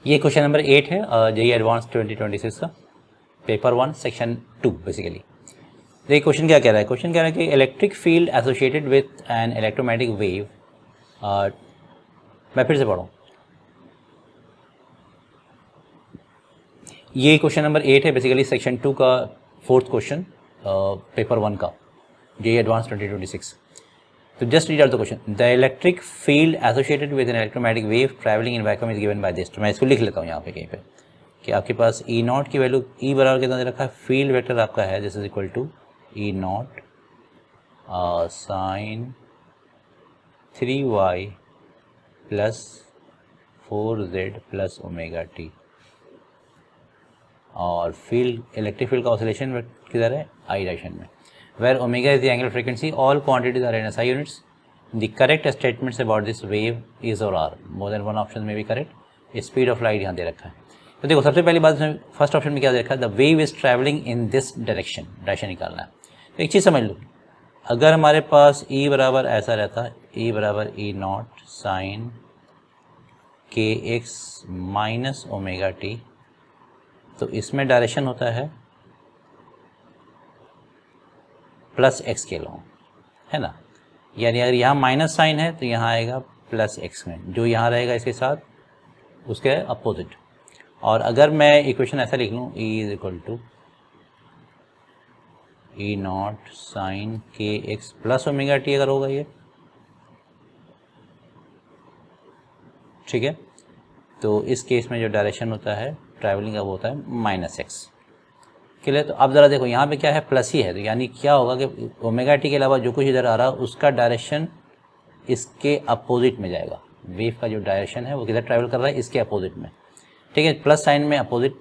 ये question number 8 है JEE advance 2026 का, पेपर 1 सेक्शन 2 बेसिकली। देखिए क्वेश्चन क्या कह रहा है, क्वेश्चन कह रहा है कि electric field associated with an electromagnetic wave, मैं फिर से पढ़ूँ, ये क्वेश्चन नंबर 8 है बेसिकली सेक्शन 2 का 4th क्वेश्चन पेपर 1 का, जेईई एडवांस 2026। तो just read out the question. The electric field associated with an electromagnetic wave travelling in vacuum is given by this. तो मैं इसको लिख लेता हूँ यहाँ पे कहीं पे कि आपके पास ई नॉट की वैल्यू ई बराबर कितना दे रखा है, फील्ड वेक्टर आपका है this is equal to E naught sine 3y plus 4z plus omega t, और फील्ड इलेक्ट्रिक फील्ड का ऑसिलेशन किधर है, आई डायरेक्शन में, where omega is the angular frequency, all quantities are in SI units, the correct statements about this wave is और are, more than one option में भी correct, speed of light यहाँ दे रखा है। तो देखो सबसे पहली बात इसमें फर्स्ट ऑप्शन में क्या दे रखा है, the wave is travelling in this direction निकालना है। तो एक चीज़ समझ लो, अगर हमारे पास ई बराबर ऐसा रहता, ई बराबर ई नॉट साइन के एक्स माइनस ओमेगा टी, तो इसमें डायरेक्शन होता है प्लस एक्स के लॉन्ग, है ना, यानी अगर यहाँ माइनस साइन है तो यहाँ आएगा प्लस एक्स में, जो यहाँ रहेगा इसके साथ उसके अपोजिट। और अगर मैं इक्वेशन ऐसा लिख लूँ, E is equal to E naught sine के एक्स प्लस ओमेगा टी अगर होगा ये, ठीक है, तो इस केस में जो डायरेक्शन होता है ट्रैवलिंग का वो होता है माइनस एक्स। क्लियर? तो अब ज़रा देखो यहाँ पे क्या है, प्लस ही है, तो यानी क्या होगा कि ओमेगा टी के अलावा जो कुछ इधर आ रहा है उसका डायरेक्शन इसके अपोजिट में जाएगा। वेव का जो डायरेक्शन है वो किधर ट्रैवल कर रहा है, इसके अपोजिट में, ठीक है, प्लस साइन में अपोजिट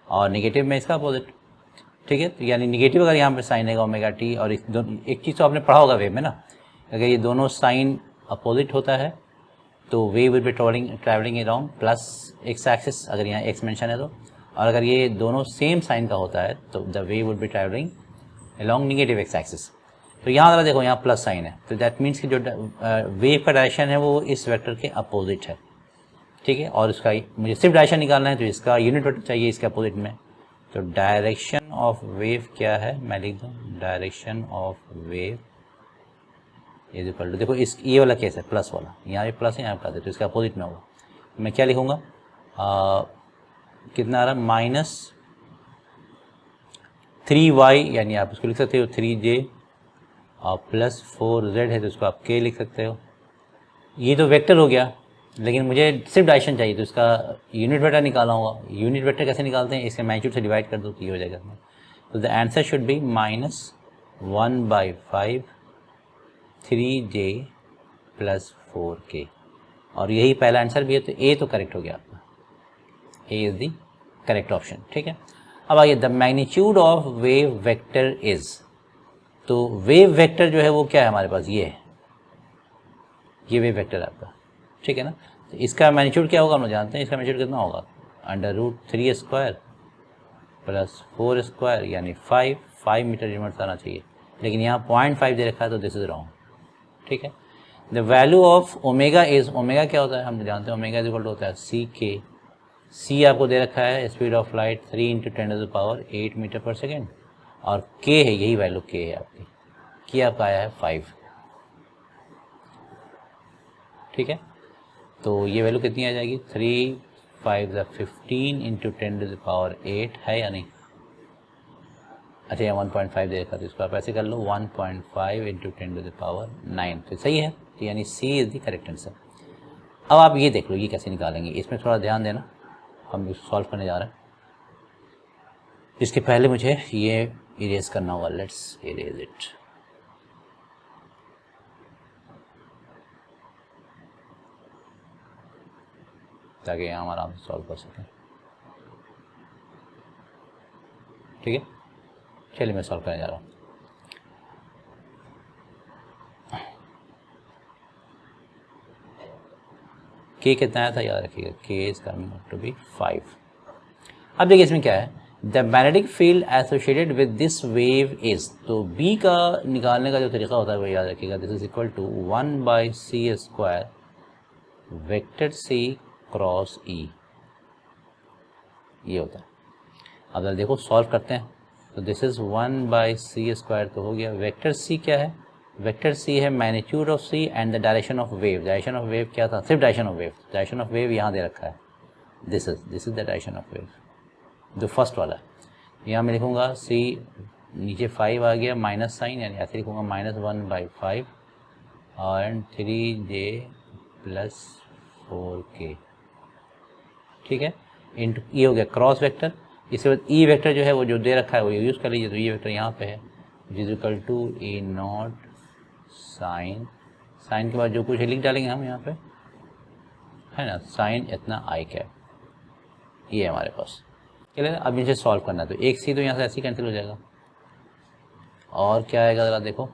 और निगेटिव में इसका अपोजिट, ठीक है। तो यानी निगेटिव अगर यहाँ पे साइन है ओमेगा टी, और एक चीज़ तो आपने पढ़ा होगा वेव में ना, अगर ये दोनों साइन अपोजिट होता है तो wave will be travelling around plus x axis, अगर यहाँ एक्स मेंशन है तो, और अगर ये दोनों सेम साइन का होता है तो the wave would be travelling along negative x axis. तो यहाँ ज़रा देखो यहाँ प्लस साइन है, तो दैट मीन्स कि जो वेव का डायरेक्शन है वो इस वेक्टर के अपोजिट है, ठीक है। और इसका मुझे सिर्फ डायरेक्शन निकालना है तो इसका यूनिट वेक्टर चाहिए इसके अपोजिट में। तो डायरेक्शन ऑफ वेव क्या है, मैं लिख दूँ direction of wave is equal to, देखो इस ये वाला केस है प्लस वाला, यहाँ भी प्लस है यहाँ प्लस है, तो इसका अपोजिट में होगा। मैं क्या लिखूँगा, कितना आ रहा है, माइनस 3y, यानी आप इसको लिख सकते हो 3j, और प्लस 4z है तो इसको आप k लिख सकते हो। ये तो वेक्टर हो गया, लेकिन मुझे सिर्फ डायरेक्शन चाहिए, तो इसका यूनिट वेक्टर निकालना होगा। यूनिट वेक्टर कैसे निकालते हैं, इसके मैग्नीट्यूड से डिवाइड कर दो तो ये हो जाएगा। तो the answer should be -1/5 3j plus 4k, और यही पहला आंसर भी है, तो ए तो करेक्ट हो गया आपका, ए इज द करेक्ट ऑप्शन, ठीक है। अब आइए, the magnitude of wave vector is, तो वेव वेक्टर जो है वो क्या है हमारे पास, ये है, ये वेव वेक्टर है आपका, ठीक है ना। तो इसका मैग्नीट्यूड क्या होगा हम लोग जानते हैं, इसका मैग्नीट्यूड कितना होगा, √3² प्लस 4² यानी 5 मीटर यूनिट आना चाहिए, लेकिन यहाँ 0.5 दे रखा है तो दिस इज रॉन्ग, ठीक है। The value of omega is, omega क्या होता है हम जानते हैं, ओमेगा इज इक्वल टू होता है सी के, सी आपको दे रखा है स्पीड ऑफ लाइट 3 × 10⁸ मीटर पर सेकेंड, और के है, यही वैल्यू के है आपकी, के आपका आया है 5, ठीक है। तो ये वैल्यू कितनी आ जाएगी, 3 5 15 × 10⁸ है या नहीं, अच्छा यहाँ 1.5 दे रखा, तो इसको आप ऐसे कर लो 1.5 × 10⁹, तो सही है, तो यानी सी इज़ द करेक्ट आंसर। अब आप ये देख लो ये कैसे निकालेंगे, इसमें थोड़ा ध्यान देना, हम इसको सॉल्व करने जा रहे हैं। इसके पहले मुझे ये इरेज करना होगा, लेट्स इरेज इट। ताकि हम आराम से सॉल्व कर सकें, ठीक है। चलिए मैं सॉल्व करने जा रहा हूँ। के कितना आया था याद रखिएगा, के इज कमिंग टू बी 5। अब देखिए इसमें क्या है, the magnetic field associated with this wave is, तो बी का निकालने का जो तरीका होता है वो याद रखिएगा, this is equal to 1/c² vector c cross E, ये होता है। अब जरा देखो सॉल्व करते हैं, तो दिस इज़ 1/c² तो हो गया। वेक्टर सी क्या है? वेक्टर सी है magnitude of C and the direction of wave. Direction of wave क्या था? सिर्फ direction of wave. Direction of wave यहाँ दे रखा है, this is the direction of wave, जो फर्स्ट वाला है। यहाँ मैं लिखूँगा सी, नीचे 5 आ गया माइनस साइन, यानी ऐसे लिखूँगा -1/5 एंड 3j + 4k, ठीक है। इंटू ये हो गया क्रॉस वेक्टर। इसके बाद ई वेक्टर जो है वो जो दे रखा है वो यूज़ कर लीजिए। तो ई वेक्टर यहाँ पे है equal to A0 sign, sign के बाद जो कुछ है लिख डालेंगे हम यहाँ पे, है ना, साइन इतना i कैप, ये है हमारे पास। क्लियर है? अब इसे सॉल्व करना है, तो एक सी तो यहाँ से ऐसे ही कैंसिल हो जाएगा, और क्या आएगा ज़रा देखो,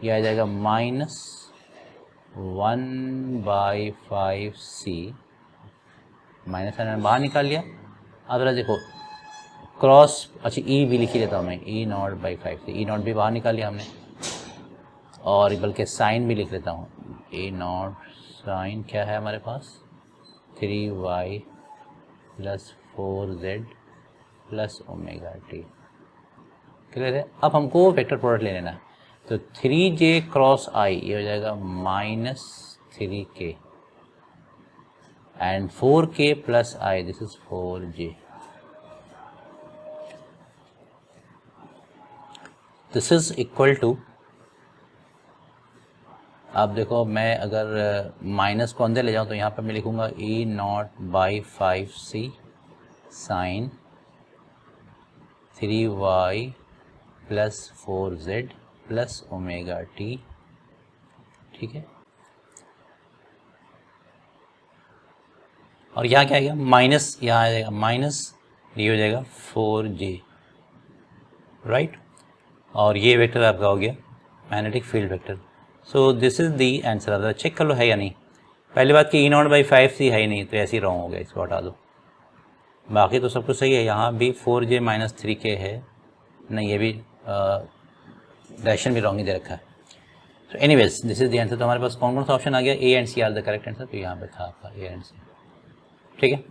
ये आ जाएगा -1/5c, माइनस साइन बाहर निकाल लिया। अब ज़रा देखो क्रॉस, अच्छा ई भी लिख ही लेता हूँ मैं, E0/5 से E0 भी बाहर निकाल लिया हमने, और बल्कि साइन भी लिख लेता हूँ, A0 साइन क्या है हमारे पास 3y + 4z + ωt। क्लियर है? अब हमको वेक्टर प्रोडक्ट ले लेना है, तो 3j क्रॉस i ये हो जाएगा -3k and 4k + i, this is 4j, this is equal to, अब देखो मैं अगर माइनस को अंदर ले जाऊँ तो यहाँ पर मैं लिखूँगा E0/5c sign 3y + 4z + ωt, ठीक है। और यहाँ क्या आएगा माइनस, यहाँ आ जाएगा माइनस, ये हो जाएगा 4j, राइट। और ये वेक्टर आपका हो गया magnetic field vector. So this is the answer. अब चेक कर लो है या नहीं। पहली बात कि E0/5c है ही नहीं, तो ऐसे ही रॉन्ग हो गया, इसको हटा दो। बाकी तो सब कुछ सही है। यहाँ भी 4j - 3k है, नहीं ये भी डायरेक्शन भी रॉन्ग ही दे रखा है। So anyways this is the answer. तो हमारे पास कौन कौन सा ऑप्शन आ गया? A and C are the correct answer. तो यहाँ पे था आपका A एंड C, ठीक है।